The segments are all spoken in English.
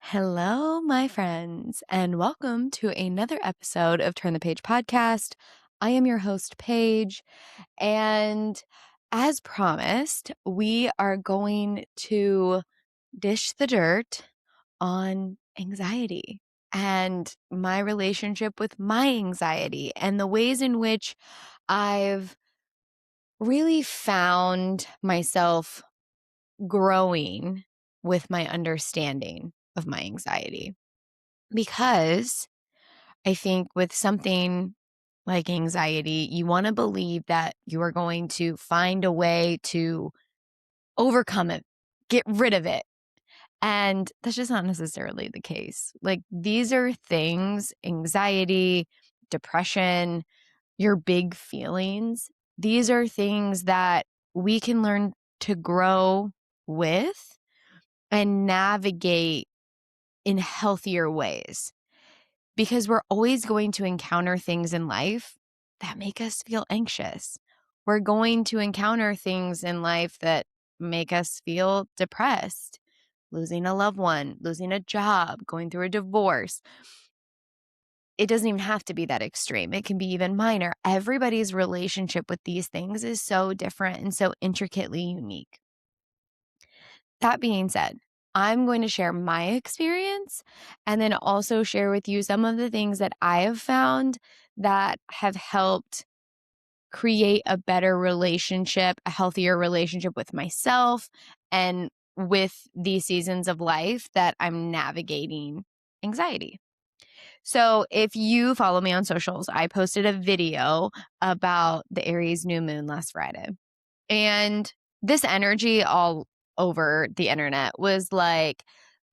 Hello, my friends, and welcome to another episode of Turn the Page podcast. I am your host, Paige, and as promised, we are going to dish the dirt on anxiety and my relationship with my anxiety and the ways in which I've really found myself growing with my understanding of my anxiety. Because I think with something like anxiety, you want to believe that you are going to find a way to overcome it, get rid of it. And that's just not necessarily the case. Like, these are things, anxiety, depression, your big feelings. These are things that we can learn to grow with and navigate in healthier ways. Because we're always going to encounter things in life that make us feel anxious. We're going to encounter things in life that make us feel depressed, losing a loved one, losing a job, going through a divorce. It doesn't even have to be that extreme. It can be even minor. Everybody's relationship with these things is so different and so intricately unique. That being said, I'm going to share my experience and then also share with you some of the things that I have found that have helped create a better relationship, a healthier relationship with myself and with these seasons of life that I'm navigating anxiety. So if you follow me on socials, I posted a video about the Aries new moon last Friday. And this energy all over the internet was like,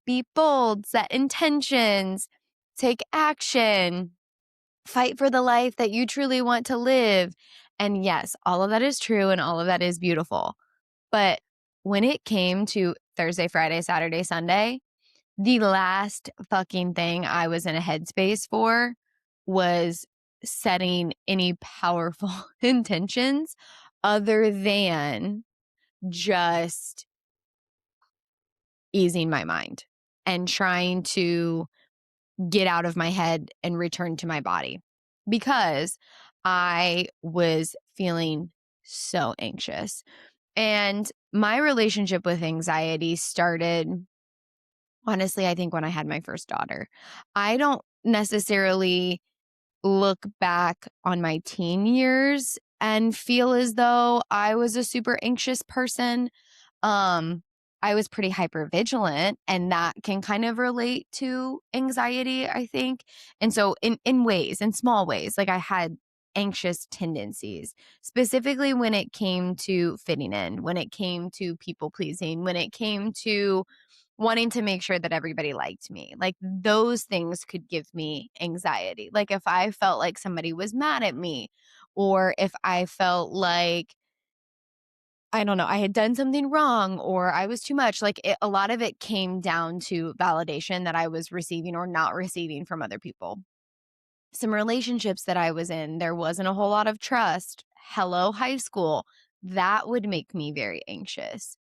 be bold, set intentions, take action, fight for the life that you truly want to live. And yes, all of that is true and all of that is beautiful. But when it came to Thursday, Friday, Saturday, Sunday, the last fucking thing I was in a headspace for was setting any powerful intentions other than just easing my mind and trying to get out of my head and return to my body because I was feeling so anxious. And my relationship with anxiety started, honestly, I think when I had my first daughter. I don't necessarily look back on my teen years and feel as though I was a super anxious person. Um, I was pretty hypervigilant, and that can kind of relate to anxiety, I think. And so in ways, in small ways, like I had anxious tendencies, specifically when it came to fitting in, when it came to people pleasing, when it came to wanting to make sure that everybody liked me. Like those things could give me anxiety. Like if I felt like somebody was mad at me, or if I felt like, I don't know, I had done something wrong or I was too much. Like a lot of it came down to validation that I was receiving or not receiving from other people. Some relationships that I was in, there wasn't a whole lot of trust. Hello, high school. That would make me very anxious.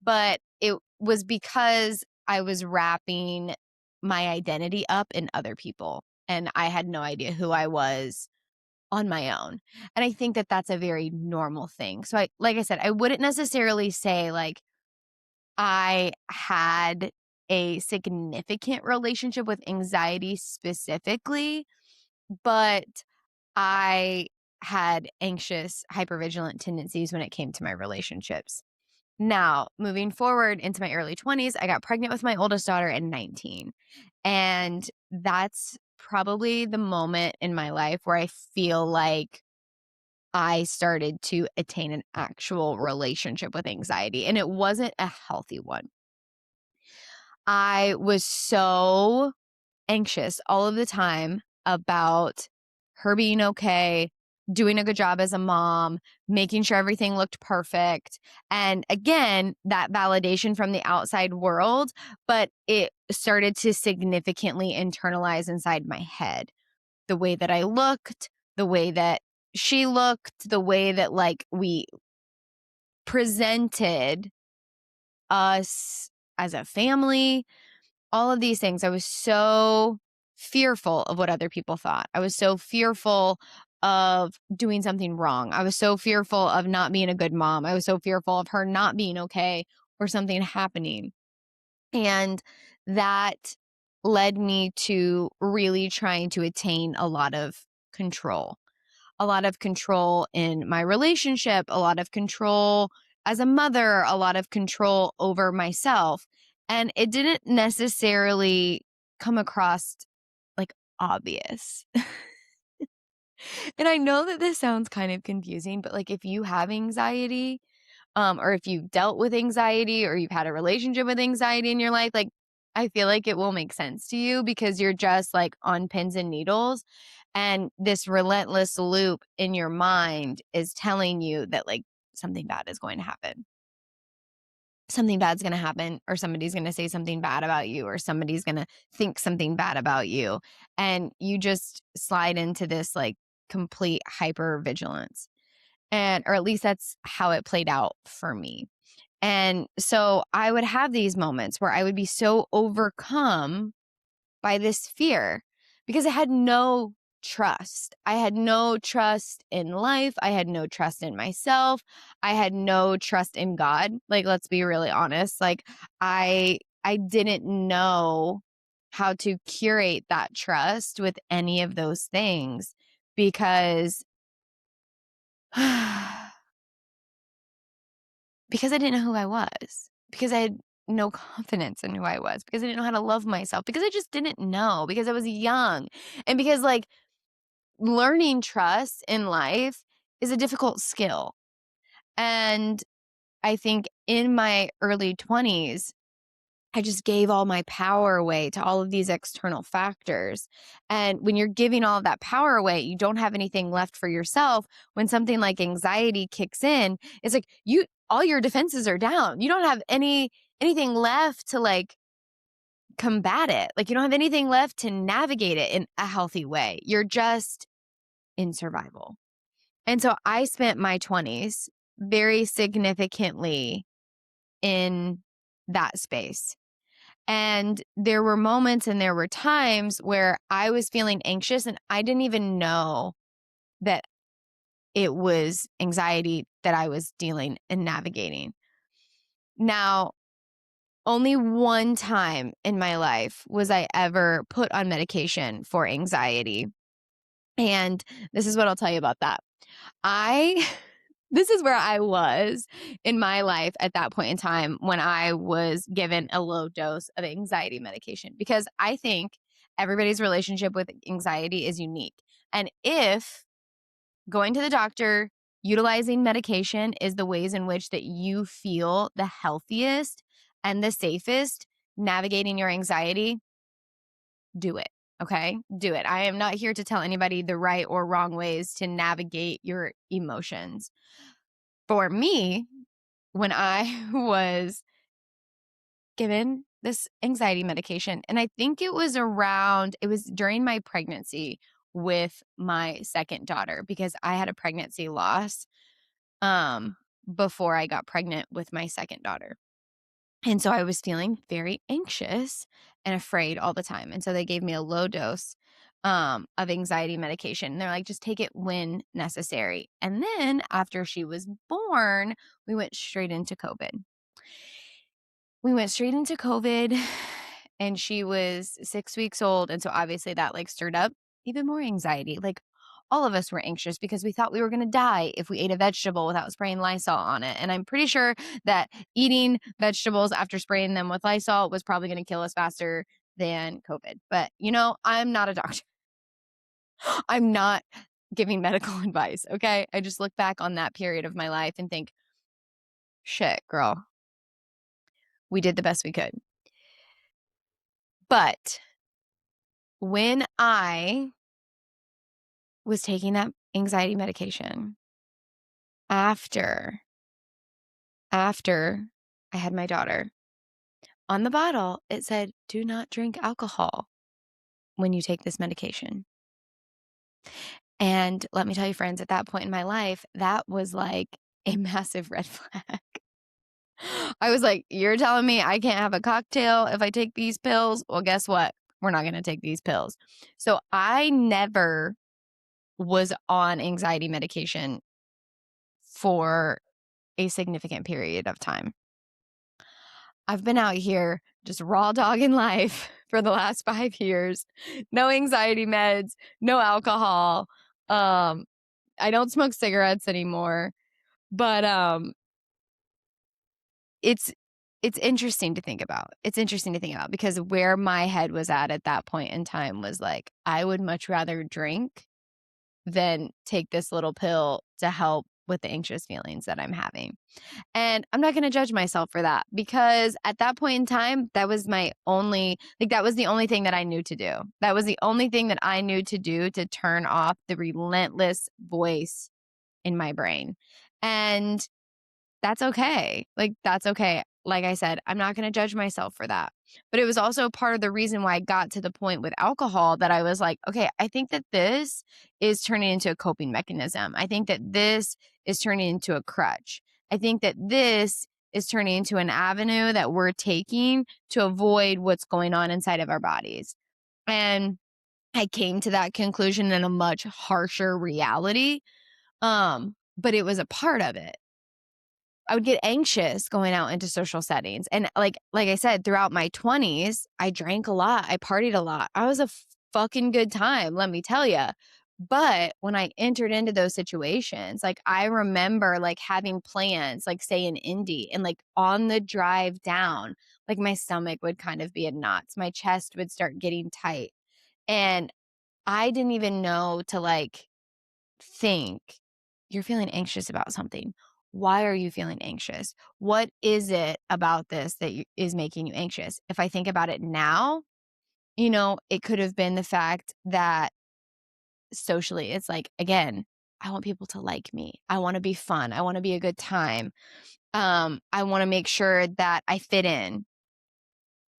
But it was because I was wrapping my identity up in other people and I had no idea who I was on my own. And I think that that's a very normal thing. So like I said, I wouldn't necessarily say like I had a significant relationship with anxiety specifically, but I had anxious, hypervigilant tendencies when it came to my relationships. Now, moving forward into my early 20s, I got pregnant with my oldest daughter at 19. And that's probably the moment in my life where I feel like I started to attain an actual relationship with anxiety, and it wasn't a healthy one. I was so anxious all of the time about her being okay, doing a good job as a mom, making sure everything looked perfect. And again, that validation from the outside world, but it started to significantly internalize inside my head. The way that I looked, the way that she looked, the way that like we presented us as a family, all of these things. I was so fearful of what other people thought. I was so fearful of doing something wrong. I was so fearful of not being a good mom. I was so fearful of her not being okay or something happening. And that led me to really trying to attain a lot of control in my relationship, a lot of control as a mother, a lot of control over myself. And it didn't necessarily come across like obvious. And I know that this sounds kind of confusing, but like if you have anxiety, or if you've dealt with anxiety or you've had a relationship with anxiety in your life, like I feel like it will make sense to you because you're just like on pins and needles. And this relentless loop in your mind is telling you that like something bad is going to happen. Something bad's going to happen, or somebody's going to say something bad about you, or somebody's going to think something bad about you. And you just slide into this like complete hyper vigilance. Or at least that's how it played out for me. And so I would have these moments where I would be so overcome by this fear because I had no trust. I had no trust in life. I had no trust in myself. I had no trust in God. Like, let's be really honest. Like, I didn't know how to curate that trust with any of those things because because I didn't know who I was, because I had no confidence in who I was, because I didn't know how to love myself, because I just didn't know, because I was young. And because like learning trust in life is a difficult skill. And I think in my early 20s, I just gave all my power away to all of these external factors. And when you're giving all of that power away, you don't have anything left for yourself. When something like anxiety kicks in, it's like all your defenses are down. You don't have anything left to like combat it. Like you don't have anything left to navigate it in a healthy way. You're just in survival. And so I spent my 20s very significantly in that space. And there were moments and there were times where I was feeling anxious and I didn't even know that it was anxiety that I was dealing and navigating. Now, only one time in my life was I ever put on medication for anxiety. And this is what I'll tell you about that. This is where I was in my life at that point in time when I was given a low dose of anxiety medication, because I think everybody's relationship with anxiety is unique. And if going to the doctor, utilizing medication is the ways in which that you feel the healthiest and the safest navigating your anxiety, do it. Okay, do it. I am not here to tell anybody the right or wrong ways to navigate your emotions. For me, when I was given this anxiety medication, and I think it was during my pregnancy with my second daughter, because I had a pregnancy loss before I got pregnant with my second daughter. And so I was feeling very anxious and afraid all the time. And so they gave me a low dose of anxiety medication. They're like, just take it when necessary. And then after she was born, we went straight into COVID. And she was 6 weeks old. And so obviously that like stirred up even more anxiety. Like all of us were anxious because we thought we were going to die if we ate a vegetable without spraying Lysol on it. And I'm pretty sure that eating vegetables after spraying them with Lysol was probably going to kill us faster than COVID. But, I'm not a doctor. I'm not giving medical advice. Okay. I just look back on that period of my life and think, shit, girl, we did the best we could. But when I was taking that anxiety medication after I had my daughter. On the bottle, it said, "Do not drink alcohol when you take this medication." And let me tell you, friends, at that point in my life, that was like a massive red flag. I was like, "You're telling me I can't have a cocktail if I take these pills? Well, guess what? We're not going to take these pills." So I never was on anxiety medication for a significant period of time. I've been out here just raw dogging life for the last 5 years. No anxiety meds, no alcohol. I don't smoke cigarettes anymore, but it's interesting to think about. It's interesting to think about because where my head was at that point in time was like, I would much rather drink than take this little pill to help with the anxious feelings that I'm having. And I'm not going to judge myself for that because at that point in time, that was my only, like, that was the only thing that I knew to do. That was the only thing that I knew to do to turn off the relentless voice in my brain. And that's okay. Like, that's okay. Like I said, I'm not going to judge myself for that. But it was also part of the reason why I got to the point with alcohol that I was like, okay, I think that this is turning into a coping mechanism. I think that this is turning into a crutch. I think that this is turning into an avenue that we're taking to avoid what's going on inside of our bodies. And I came to that conclusion in a much harsher reality. But it was a part of it. I would get anxious going out into social settings. And like I said, throughout my 20s, I drank a lot. I partied a lot. I was a fucking good time, let me tell you. But when I entered into those situations, like I remember like having plans, like say in Indy, and like on the drive down, like my stomach would kind of be in knots. My chest would start getting tight. And I didn't even know to like think, you're feeling anxious about something. Why are you feeling anxious? What is it about this that is making you anxious? If I think about it now, it could have been the fact that socially, it's like, again, I want people to like me. I want to be fun. I want to be a good time. I want to make sure that I fit in.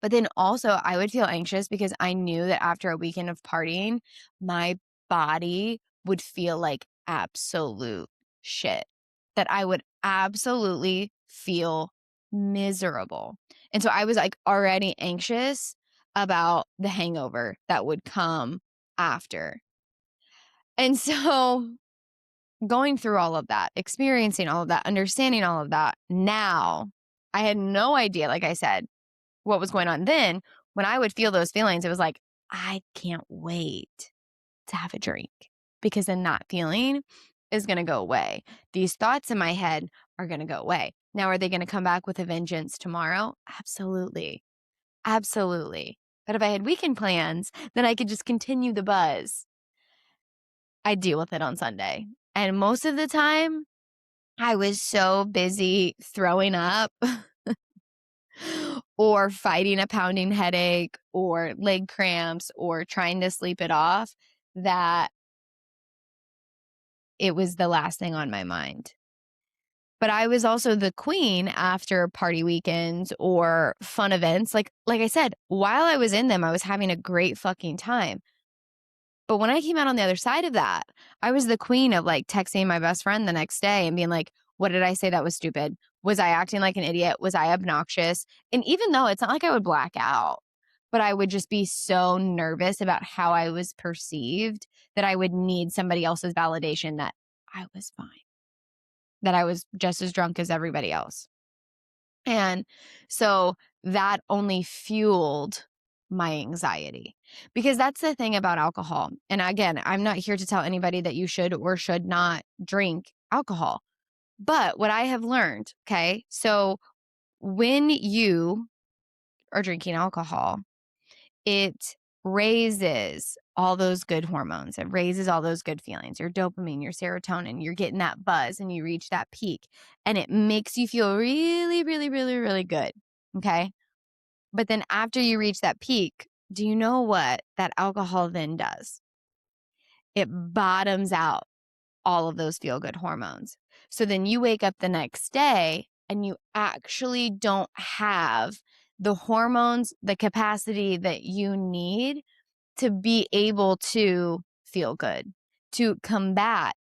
But then also, I would feel anxious because I knew that after a weekend of partying, my body would feel like absolute shit, that I would absolutely feel miserable. And so I was like already anxious about the hangover that would come after. And so going through all of that, experiencing all of that, understanding all of that, now I had no idea, like I said, what was going on then. When I would feel those feelings, it was like, I can't wait to have a drink because then that feeling is going to go away. These thoughts in my head are going to go away. Now, are they going to come back with a vengeance tomorrow? Absolutely. Absolutely. But if I had weekend plans, then I could just continue the buzz. I deal with it on Sunday. And most of the time, I was so busy throwing up or fighting a pounding headache or leg cramps or trying to sleep it off that it was the last thing on my mind. But I was also the queen after party weekends or fun events. Like I said, while I was in them, I was having a great fucking time. But when I came out on the other side of that, I was the queen of like texting my best friend the next day and being like, what did I say that was stupid? Was I acting like an idiot? Was I obnoxious? And even though it's not like I would black out, but I would just be so nervous about how I was perceived that I would need somebody else's validation that I was fine, that I was just as drunk as everybody else. And so that only fueled my anxiety because that's the thing about alcohol. And again, I'm not here to tell anybody that you should or should not drink alcohol. But what I have learned, okay, so when you are drinking alcohol, it raises all those good hormones. It raises all those good feelings, your dopamine, your serotonin. You're getting that buzz and you reach that peak and it makes you feel really, really, really, really good. Okay. But then after you reach that peak, do you know what that alcohol then does? It bottoms out. all of those feel-good hormones. So then you wake up the next day and you actually don't have the hormones, the capacity that you need to be able to feel good, to combat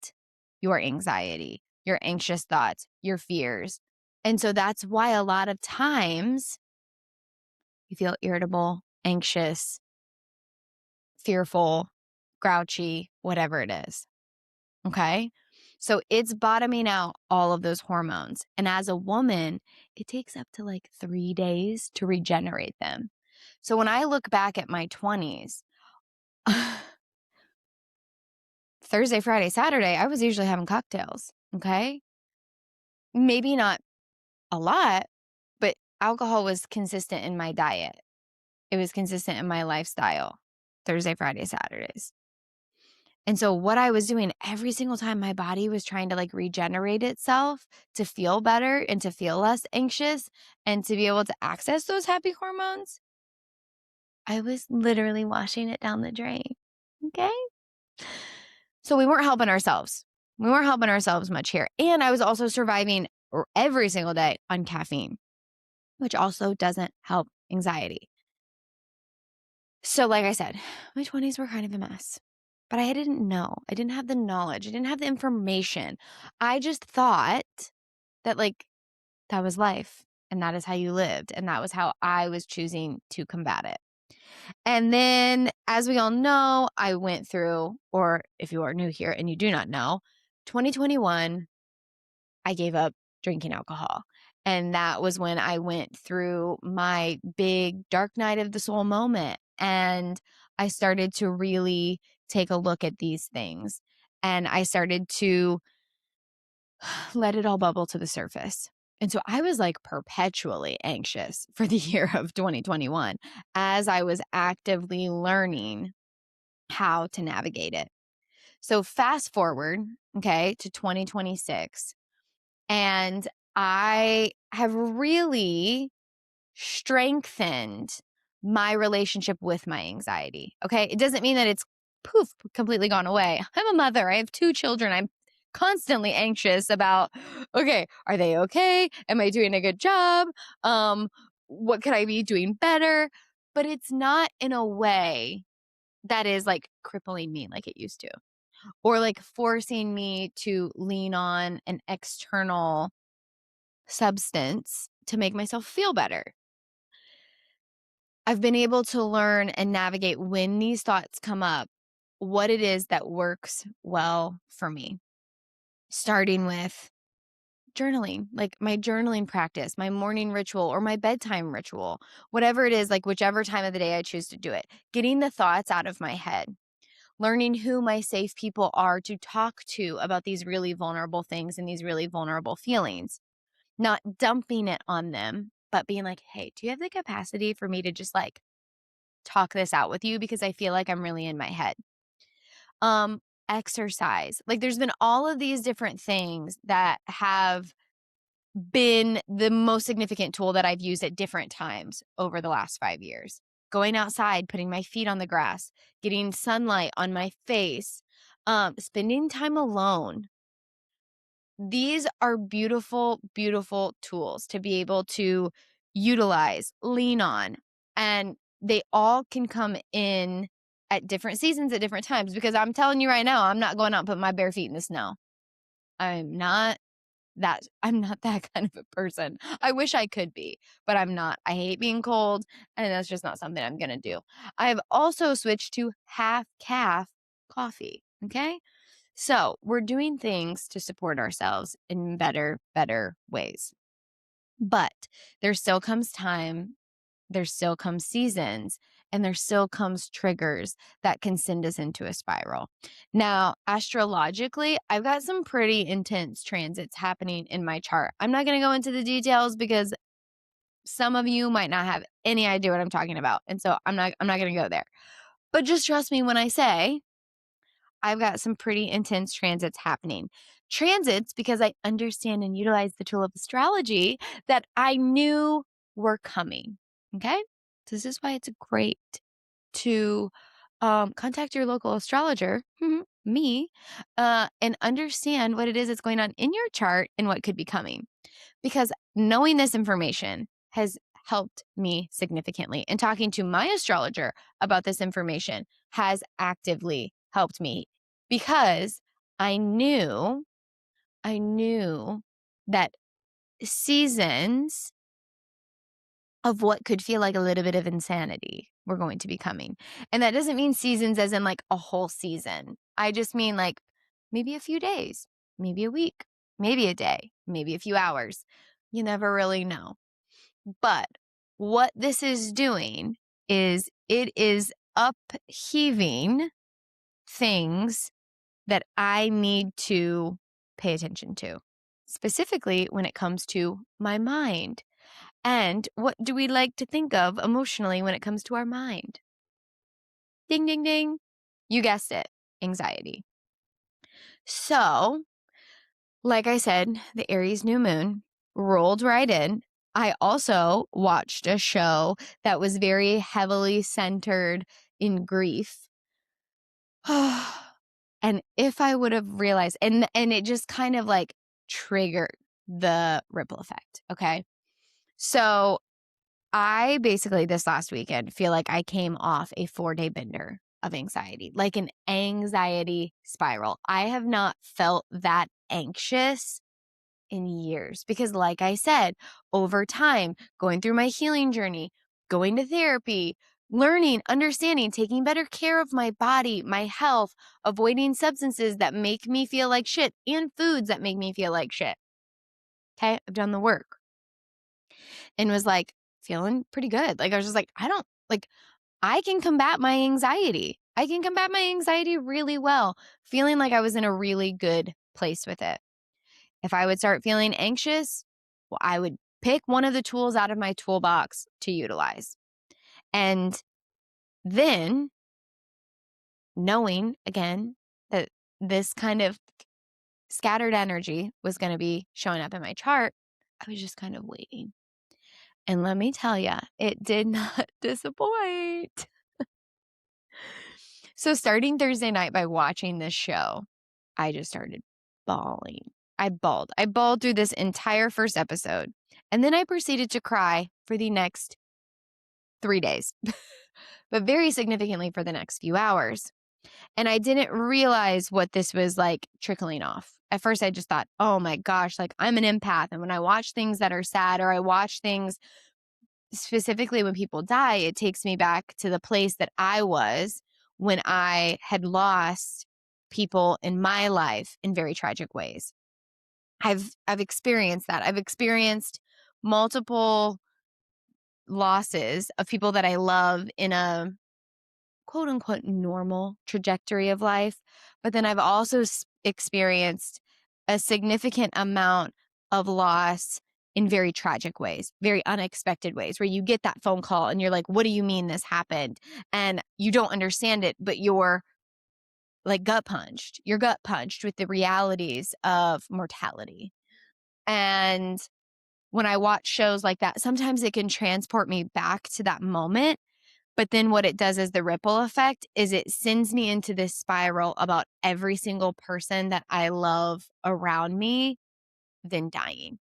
your anxiety, your anxious thoughts, your fears. And so that's why a lot of times you feel irritable, anxious, fearful, grouchy, whatever it is. Okay. So it's bottoming out all of those hormones. And as a woman, it takes up to like 3 days to regenerate them. So when I look back at my 20s, Thursday, Friday, Saturday, I was usually having cocktails. Okay. Maybe not a lot, but alcohol was consistent in my diet. It was consistent in my lifestyle. Thursday, Friday, Saturdays. And so what I was doing every single time my body was trying to like regenerate itself to feel better and to feel less anxious and to be able to access those happy hormones, I was literally washing it down the drain. Okay. So we weren't helping ourselves. We weren't helping ourselves much here. And I was also surviving every single day on caffeine, which also doesn't help anxiety. So like I said, my 20s were kind of a mess. But I didn't know. I didn't have the knowledge. I didn't have the information. I just thought that like that was life and that is how you lived. And that was how I was choosing to combat it. And then, as we all know, I went through, or if you are new here and you do not know, 2021, I gave up drinking alcohol. And that was when I went through my big dark night of the soul moment. And I started to really take a look at these things. And I started to let it all bubble to the surface. And so I was like perpetually anxious for the year of 2021 as I was actively learning how to navigate it. So fast forward, okay, to 2026. And I have really strengthened my relationship with my anxiety. Okay. It doesn't mean that it's poof, completely gone away. I'm a mother. I have 2 children. I'm constantly anxious about, okay, are they okay? Am I doing a good job? What could I be doing better? But it's not in a way that is like crippling me like it used to, or like forcing me to lean on an external substance to make myself feel better. I've been able to learn and navigate when these thoughts come up, what it is that works well for me. Starting with journaling, like my journaling practice, my morning ritual or my bedtime ritual, whatever it is, like whichever time of the day I choose to do it, getting the thoughts out of my head, learning who my safe people are to talk to about these really vulnerable things and these really vulnerable feelings, not dumping it on them, but being like, hey, do you have the capacity for me to just like talk this out with you because I feel like I'm really in my head. Exercise. Like there's been all of these different things that have been the most significant tool that I've used at different times over the last 5 years. Going outside, putting my feet on the grass, getting sunlight on my face, spending time alone. These are beautiful, beautiful tools to be able to utilize, lean on, and they all can come in at different seasons at different times, because I'm telling you right now, I'm not going out and putting my bare feet in the snow. I'm not I'm not that kind of a person. I wish I could be, but I'm not. I hate being cold, and that's just not something I'm going to do. I've also switched to half calf coffee. Okay. So we're doing things to support ourselves in better ways. But there still comes time, there still comes seasons, and there still comes triggers that can send us into a spiral. Now, astrologically, I've got some pretty intense transits happening in my chart. I'm not going to go into the details because some of you might not have any idea what I'm talking about. And so I'm not going to go there. But just trust me when I say I've got some pretty intense transits happening. Transits because I understand and utilize the tool of astrology that I knew were coming. Okay. So this is why it's great to contact your local astrologer, me, and understand what it is that's going on in your chart and what could be coming. Because knowing this information has helped me significantly. And talking to my astrologer about this information has actively helped me because I knew that seasons of what could feel like a little bit of insanity were going to be coming. And that doesn't mean seasons as in like a whole season. I just mean like maybe a few days, maybe a week, maybe a day, maybe a few hours. You never really know. But what this is doing is it is upheaving things that I need to pay attention to, specifically when it comes to my mind. And what do we like to think of emotionally when it comes to our mind? Ding, ding, ding. You guessed it, anxiety. So, like I said, the Aries new moon rolled right in. I also watched a show that was very heavily centered in grief. And if I would have realized, and it just kind of like triggered the ripple effect. Okay. So I basically this last weekend feel like I came off a 4-day bender of anxiety, like an anxiety spiral. I have not felt that anxious in years because, like I said, over time, going through my healing journey, going to therapy, learning, understanding, taking better care of my body, my health, avoiding substances that make me feel like shit and foods that make me feel like shit. Okay. I've done the work and was like feeling pretty good. Like I was just like, I can combat my anxiety. I can combat my anxiety really well, feeling like I was in a really good place with it. If I would start feeling anxious, well, I would pick one of the tools out of my toolbox to utilize. And then knowing again that this kind of scattered energy was going to be showing up in my chart, I was just kind of waiting. And let me tell you, it did not disappoint. So starting Thursday night by watching this show, I just started bawling. I bawled. I bawled through this entire first episode. And then I proceeded to cry for the next 3 days, but very significantly for the next few hours. And I didn't realize what this was like trickling off. At first, I just thought, oh my gosh, like I'm an empath. And when I watch things that are sad or I watch things specifically when people die, it takes me back to the place that I was when I had lost people in my life in very tragic ways. I've experienced that. I've experienced multiple losses of people that I love in a quote unquote normal trajectory of life. But then I've also experienced a significant amount of loss in very tragic ways, very unexpected ways, where you get that phone call and you're like, what do you mean this happened? And you don't understand it, but you're like gut punched. You're gut punched with the realities of mortality. And when I watch shows like that, sometimes it can transport me back to that moment. But then what it does as the ripple effect is it sends me into this spiral about every single person that I love around me then dying.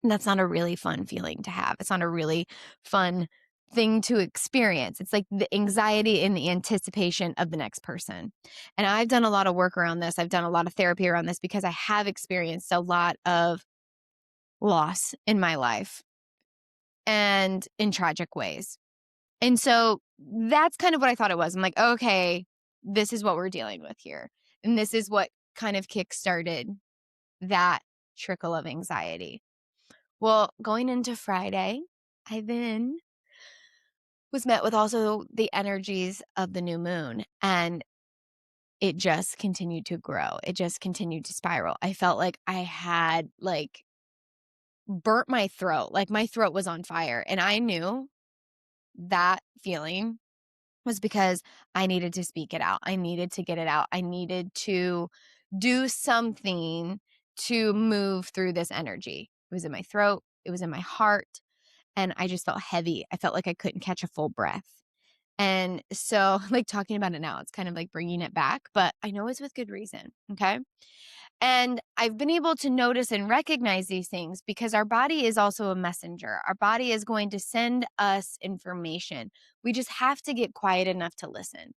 And that's not a really fun feeling to have. It's not a really fun thing to experience. It's like the anxiety and the anticipation of the next person. And I've done a lot of work around this. I've done a lot of therapy around this because I have experienced a lot of loss in my life and in tragic ways. And so that's kind of what I thought it was. I'm like, okay, this is what we're dealing with here. And this is what kind of kickstarted that trickle of anxiety. Well, going into Friday, I then was met with also the energies of the new moon, and it just continued to grow. It just continued to spiral. I felt like I had like burnt my throat, like my throat was on fire. And I knew that feeling was because I needed to speak it out. I needed to get it out. I needed to do something to move through this energy. It was in my throat. It was in my heart. And I just felt heavy. I felt like I couldn't catch a full breath. And so, like, talking about it now, it's kind of like bringing it back, but I know it's with good reason. Okay. And I've been able to notice and recognize these things because our body is also a messenger. Our body is going to send us information. We just have to get quiet enough to listen.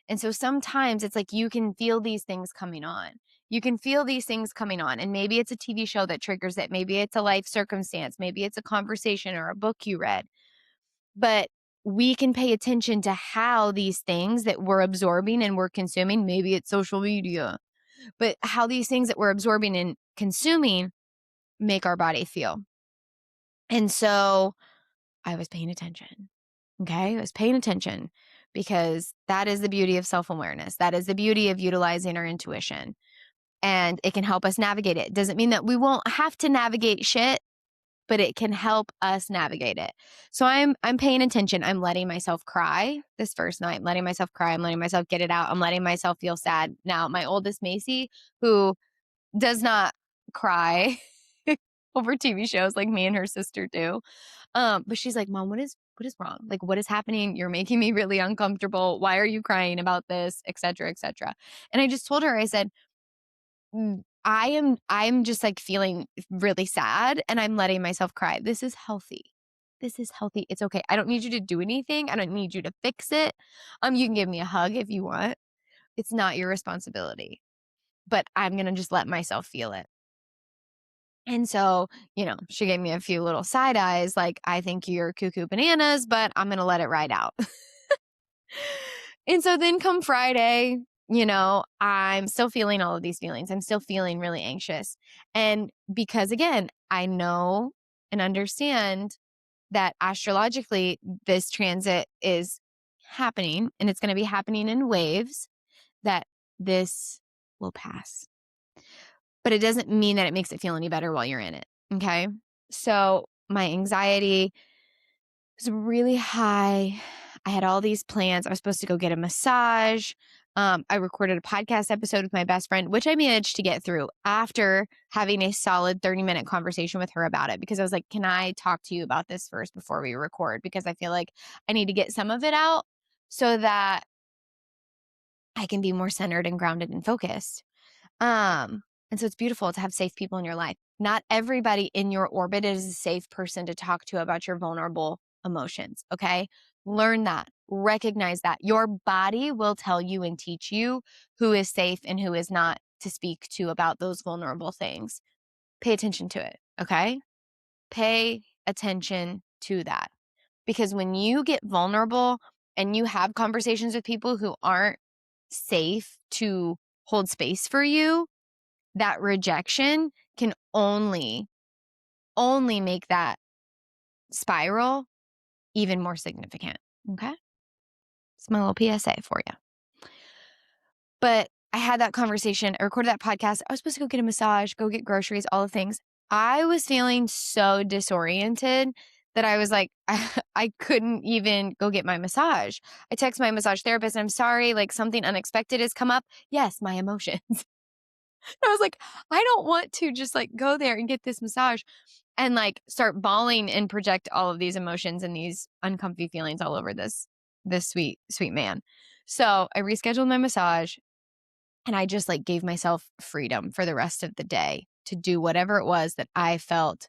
And so sometimes it's like you can feel these things coming on. You can feel these things coming on. And maybe it's a TV show that triggers it. Maybe it's a life circumstance. Maybe it's a conversation or a book you read. But we can pay attention to how these things that we're absorbing and we're consuming, maybe it's social media, but how these things that we're absorbing and consuming make our body feel. And so I was paying attention. Okay. I was paying attention because that is the beauty of self-awareness. That is the beauty of utilizing our intuition, and it can help us navigate it. Doesn't mean that we won't have to navigate shit, but it can help us navigate it. So I'm paying attention. I'm letting myself cry this first night. I'm letting myself cry. I'm letting myself get it out. I'm letting myself feel sad. Now, my oldest Macy, who does not cry over TV shows like me and her sister do. But she's like, Mom, what is wrong? Like, what is happening? You're making me really uncomfortable. Why are you crying about this? Et cetera, et cetera. And I just told her, I said, I'm just like feeling really sad and I'm letting myself cry. This is healthy. This is healthy. It's okay. I don't need you to do anything. I don't need you to fix it. You can give me a hug if you want. It's not your responsibility, but I'm going to just let myself feel it. And so, she gave me a few little side eyes, like, I think you're cuckoo bananas, but I'm going to let it ride out. And so then come Friday, I'm still feeling all of these feelings. I'm still feeling really anxious. And because, again, I know and understand that astrologically, this transit is happening and it's going to be happening in waves, that this will pass. But it doesn't mean that it makes it feel any better while you're in it. Okay. So my anxiety was really high. I had all these plans. I was supposed to go get a massage. I recorded a podcast episode with my best friend, which I managed to get through after having a solid 30-minute conversation with her about it, because I was like, can I talk to you about this first before we record? Because I feel like I need to get some of it out so that I can be more centered and grounded and focused. And so it's beautiful to have safe people in your life. Not everybody in your orbit is a safe person to talk to about your vulnerable emotions. Okay. Learn that, recognize that your body will tell you and teach you who is safe and who is not to speak to about those vulnerable things. Pay attention to it. Okay. Pay attention to that, because when you get vulnerable and you have conversations with people who aren't safe to hold space for you, that rejection can only make that spiral even more significant. Okay. It's my little PSA for you. But I had that conversation. I recorded that podcast. I was supposed to go get a massage, go get groceries, all the things. I was feeling so disoriented that I was like, I couldn't even go get my massage. I text my massage therapist, I'm sorry, like something unexpected has come up. Yes, my emotions. I was like, I don't want to just like go there and get this massage and like start bawling and project all of these emotions and these uncomfy feelings all over this sweet, sweet man. So I rescheduled my massage and I just like gave myself freedom for the rest of the day to do whatever it was that I felt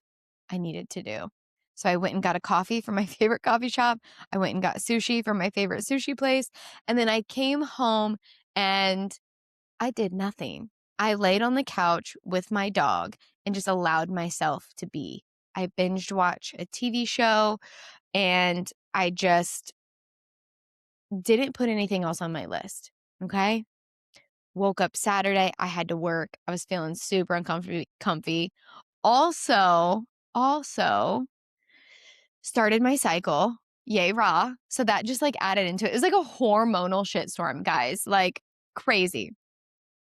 I needed to do. So I went and got a coffee from my favorite coffee shop. I went and got sushi from my favorite sushi place. And then I came home and I did nothing. I laid on the couch with my dog and just allowed myself to be. I binged watched a TV show and I just didn't put anything else on my list. Okay. Woke up Saturday. I had to work. I was feeling super comfy. Also started my cycle. Yay, raw. So that just like added into it. It was like a hormonal shitstorm, guys. Like crazy.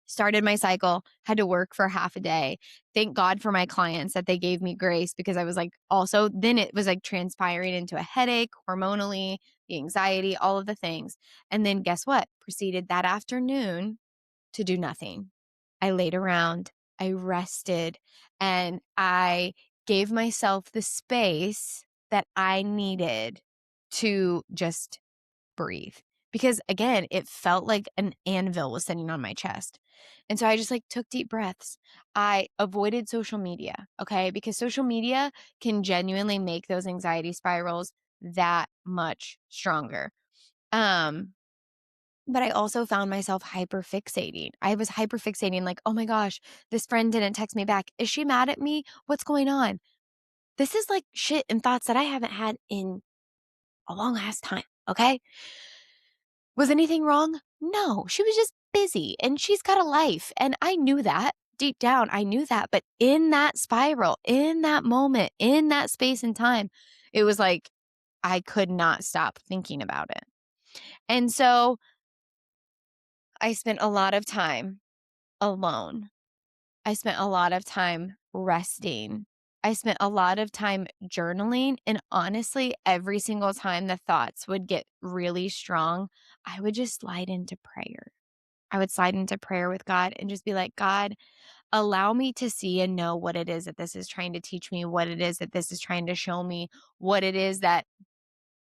Started my cycle, had to work for half a day. Thank God for my clients that they gave me grace, because I was like, also, then it was like transpiring into a headache, hormonally, the anxiety, all of the things. And then guess what? Proceeded that afternoon to do nothing. I laid around, I rested, and I gave myself the space that I needed to just breathe because, again, it felt like an anvil was sitting on my chest. And so I just like took deep breaths. I avoided social media, okay? Because social media can genuinely make those anxiety spirals that much stronger. But I also found myself hyperfixating. I was hyperfixating like, oh my gosh, this friend didn't text me back. Is she mad at me? What's going on? This is like shit and thoughts that I haven't had in a long ass time. Okay. Was anything wrong? No, she was just busy and she's got a life. And I knew that deep down. I knew that. But in that spiral, in that moment, in that space and time, it was like I could not stop thinking about it. And so I spent a lot of time alone. I spent a lot of time resting. I spent a lot of time journaling. And honestly, every single time the thoughts would get really strong, I would just slide into prayer. I would slide into prayer with God and just be like, God, allow me to see and know what it is that this is trying to teach me, what it is that this is trying to show me, what it is that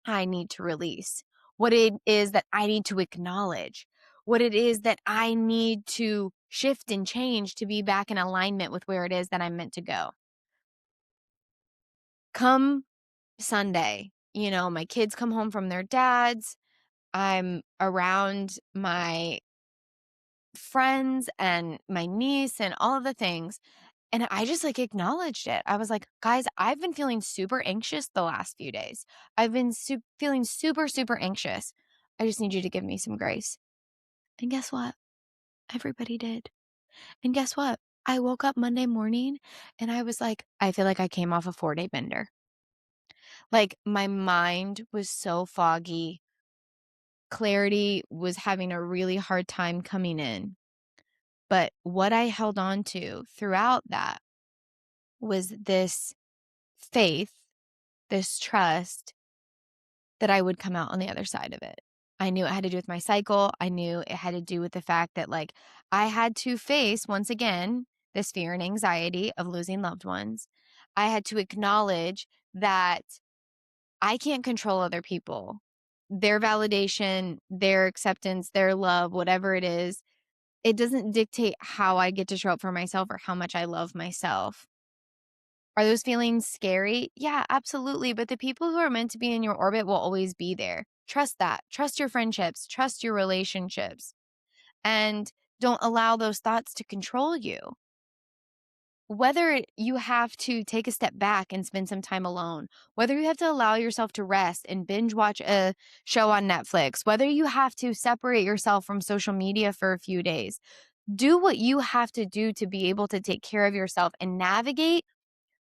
I need to release, what it is that I need to acknowledge, what it is that I need to shift and change to be back in alignment with where it is that I'm meant to go. Come Sunday, my kids come home from their dads. I'm around my friends and my niece and all of the things. And I just like acknowledged it. I was like, guys, I've been feeling super anxious the last few days. I've been feeling super, super anxious. I just need you to give me some grace. And guess what? Everybody did. And guess what? I woke up Monday morning and I was like, I feel like I came off a 4-day bender. Like my mind was so foggy. Clarity was having a really hard time coming in. But what I held on to throughout that was this faith, this trust that I would come out on the other side of it. I knew it had to do with my cycle. I knew it had to do with the fact that like I had to face once again this fear and anxiety of losing loved ones. I had to acknowledge that I can't control other people. Their validation, their acceptance, their love, whatever it is, it doesn't dictate how I get to show up for myself or how much I love myself. Are those feelings scary? Yeah, absolutely. But the people who are meant to be in your orbit will always be there. Trust that. Trust your friendships. Trust your relationships. And don't allow those thoughts to control you. Whether you have to take a step back and spend some time alone, whether you have to allow yourself to rest and binge watch a show on Netflix, whether you have to separate yourself from social media for a few days, do what you have to do to be able to take care of yourself and navigate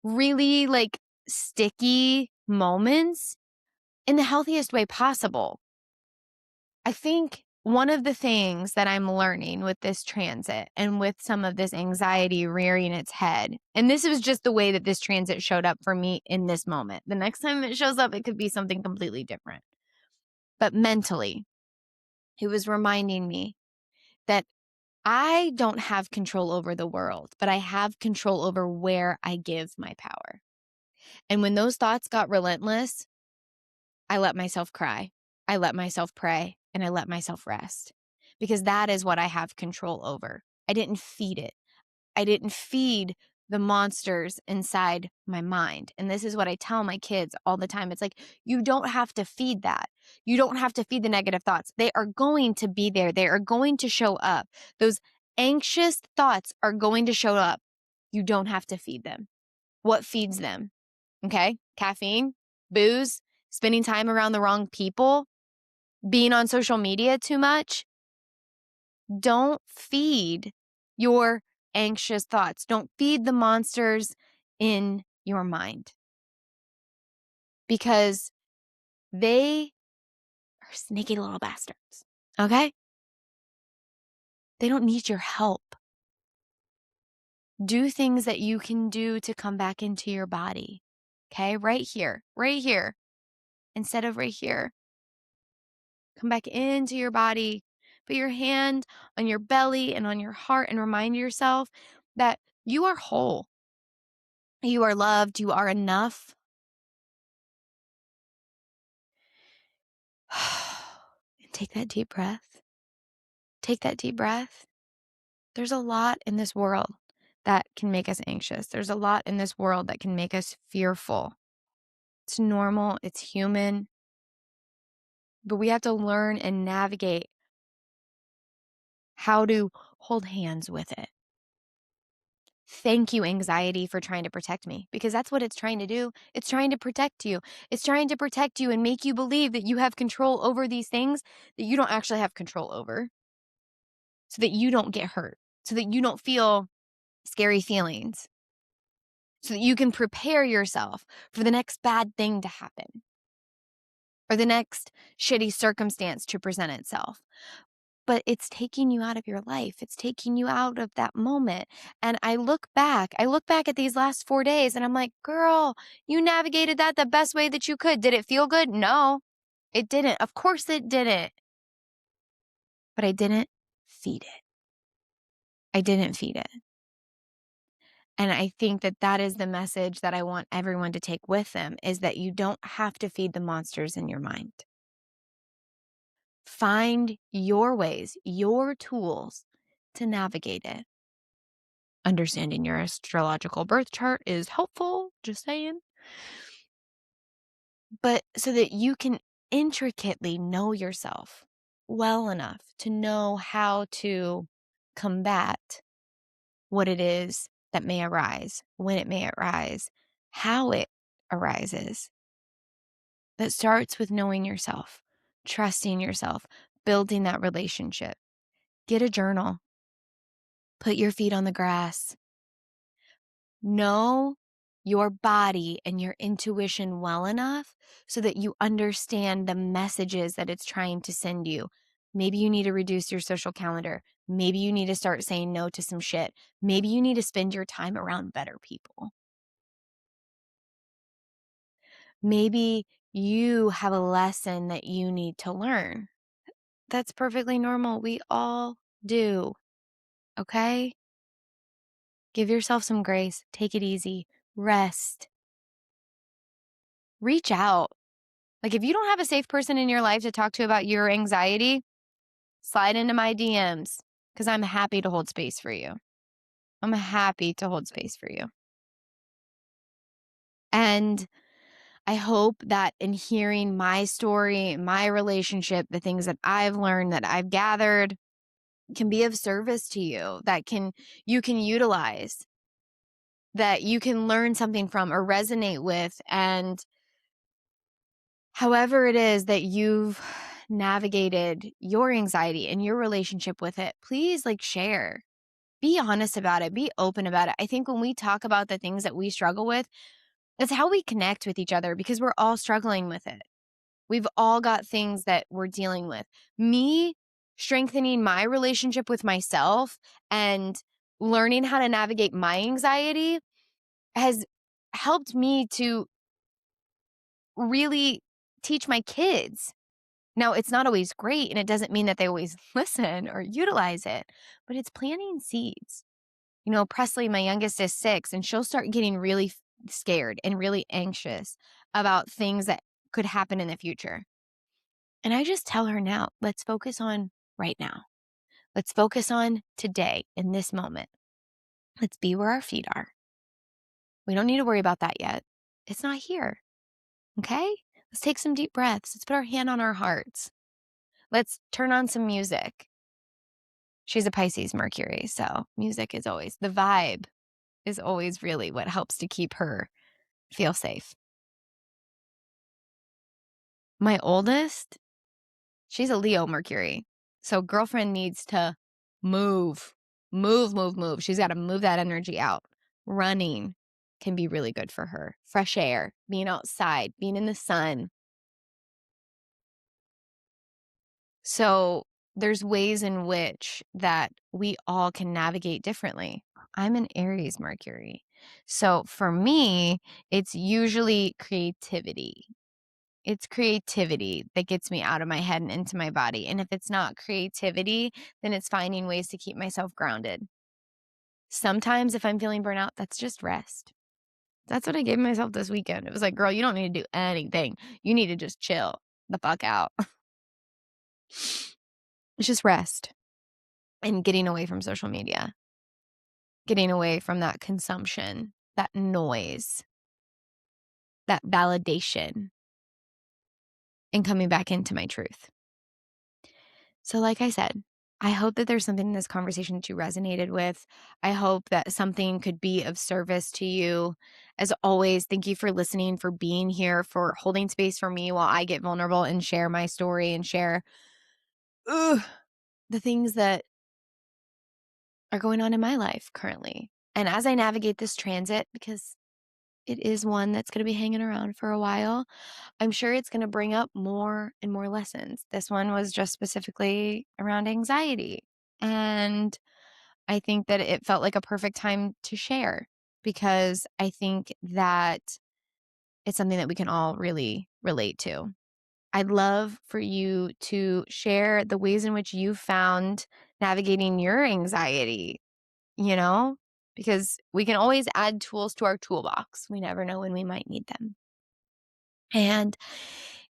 really like sticky moments in the healthiest way possible. I think one of the things that I'm learning with this transit and with some of this anxiety rearing its head, and this was just the way that this transit showed up for me in this moment. The next time it shows up, it could be something completely different. But mentally, it was reminding me that I don't have control over the world, but I have control over where I give my power. And when those thoughts got relentless, I let myself cry. I let myself pray and I let myself rest because that is what I have control over. I didn't feed it. I didn't feed the monsters inside my mind. And this is what I tell my kids all the time. It's like, you don't have to feed that. You don't have to feed the negative thoughts. They are going to be there. They are going to show up. Those anxious thoughts are going to show up. You don't have to feed them. What feeds them? Okay. Caffeine, booze, spending time around the wrong people, being on social media too much. Don't feed your anxious thoughts. Don't feed the monsters in your mind because they are sneaky little bastards. Okay. They don't need your help. Do things that you can do to come back into your body. Okay. Right here, instead of right here. Come back into your body. Put your hand on your belly and on your heart and remind yourself that you are whole. You are loved. You are enough. Take that deep breath. Take that deep breath. There's a lot in this world that can make us anxious. There's a lot in this world that can make us fearful. It's normal, it's human, but we have to learn and navigate how to hold hands with it. Thank you, anxiety, for trying to protect me, because that's what it's trying to do. It's trying to protect you. It's trying to protect you and make you believe that you have control over these things that you don't actually have control over, so that you don't get hurt, so that you don't feel scary feelings, so that you can prepare yourself for the next bad thing to happen or the next shitty circumstance to present itself. But it's taking you out of your life. It's taking you out of that moment. And I look back at these last 4 days and I'm like, girl, you navigated that the best way that you could. Did it feel good? No, it didn't. Of course it didn't. But I didn't feed it. I didn't feed it. And I think that that is the message that I want everyone to take with them, is that you don't have to feed the monsters in your mind. Find your ways, your tools to navigate it. Understanding your astrological birth chart is helpful, just saying. But so that you can intricately know yourself well enough to know how to combat what it is that may arise, when it may arise, how it arises. That starts with knowing yourself, trusting yourself, building that relationship. Get a journal. Put your feet on the grass. Know your body and your intuition well enough so that you understand the messages that it's trying to send you. Maybe you need to reduce your social calendar. Maybe you need to start saying no to some shit. Maybe you need to spend your time around better people. Maybe you have a lesson that you need to learn. That's perfectly normal. We all do. Okay? Give yourself some grace. Take it easy. Rest. Reach out. Like, if you don't have a safe person in your life to talk to about your anxiety, slide into my DMs, because I'm happy to hold space for you. I'm happy to hold space for you. And I hope that in hearing my story, my relationship, the things that I've learned, that I've gathered, can be of service to you, that you can utilize, that you can learn something from or resonate with. And however it is that you've navigated your anxiety and your relationship with it, please share. Be honest about it. Be open about it. I think when we talk about the things that we struggle with, that's how we connect with each other, because we're all struggling with it. We've all got things that we're dealing with. Me strengthening my relationship with myself and learning how to navigate my anxiety has helped me to really teach my kids. Now, it's not always great, and it doesn't mean that they always listen or utilize it, but it's planting seeds. Presley, my youngest, is 6, and she'll start getting really scared and really anxious about things that could happen in the future. And I just tell her now, let's focus on right now. Let's focus on today, in this moment. Let's be where our feet are. We don't need to worry about that yet. It's not here. Okay? Let's take some deep breaths. Let's put our hand on our hearts. Let's turn on some music. She's a Pisces Mercury, so music is always, the vibe is always really what helps to keep her feel safe. My oldest, she's a Leo Mercury. So girlfriend needs to move. She's got to move that energy out. Running can be really good for her. Fresh air, being outside, being in the sun. So there's ways in which that we all can navigate differently. I'm an Aries Mercury. So for me, it's usually creativity. It's creativity that gets me out of my head and into my body. And if it's not creativity, then it's finding ways to keep myself grounded. Sometimes if I'm feeling burnout, that's just rest. That's what I gave myself this weekend. It was like, girl, you don't need to do anything. You need to just chill the fuck out. It's just rest and getting away from social media, getting away from that consumption, that noise, that validation, and coming back into my truth. So like I said, I hope that there's something in this conversation that you resonated with. I hope that something could be of service to you. As always, thank you for listening, for being here, for holding space for me while I get vulnerable and share my story and share the things that are going on in my life currently. And as I navigate this transit, because it is one that's going to be hanging around for a while, I'm sure it's going to bring up more and more lessons. This one was just specifically around anxiety. And I think that it felt like a perfect time to share because I think that it's something that we can all really relate to. I'd love for you to share the ways in which you found navigating your anxiety, because we can always add tools to our toolbox. We never know when we might need them. And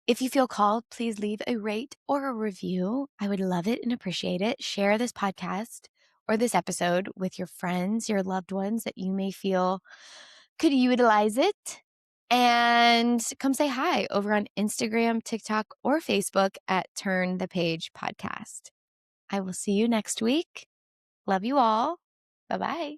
if you feel called, please leave a rate or a review. I would love it and appreciate it. Share this podcast or this episode with your friends, your loved ones that you may feel could utilize it. And come say hi over on Instagram, TikTok, or Facebook at Turn the Page Podcast. I will see you next week. Love you all. Bye-bye.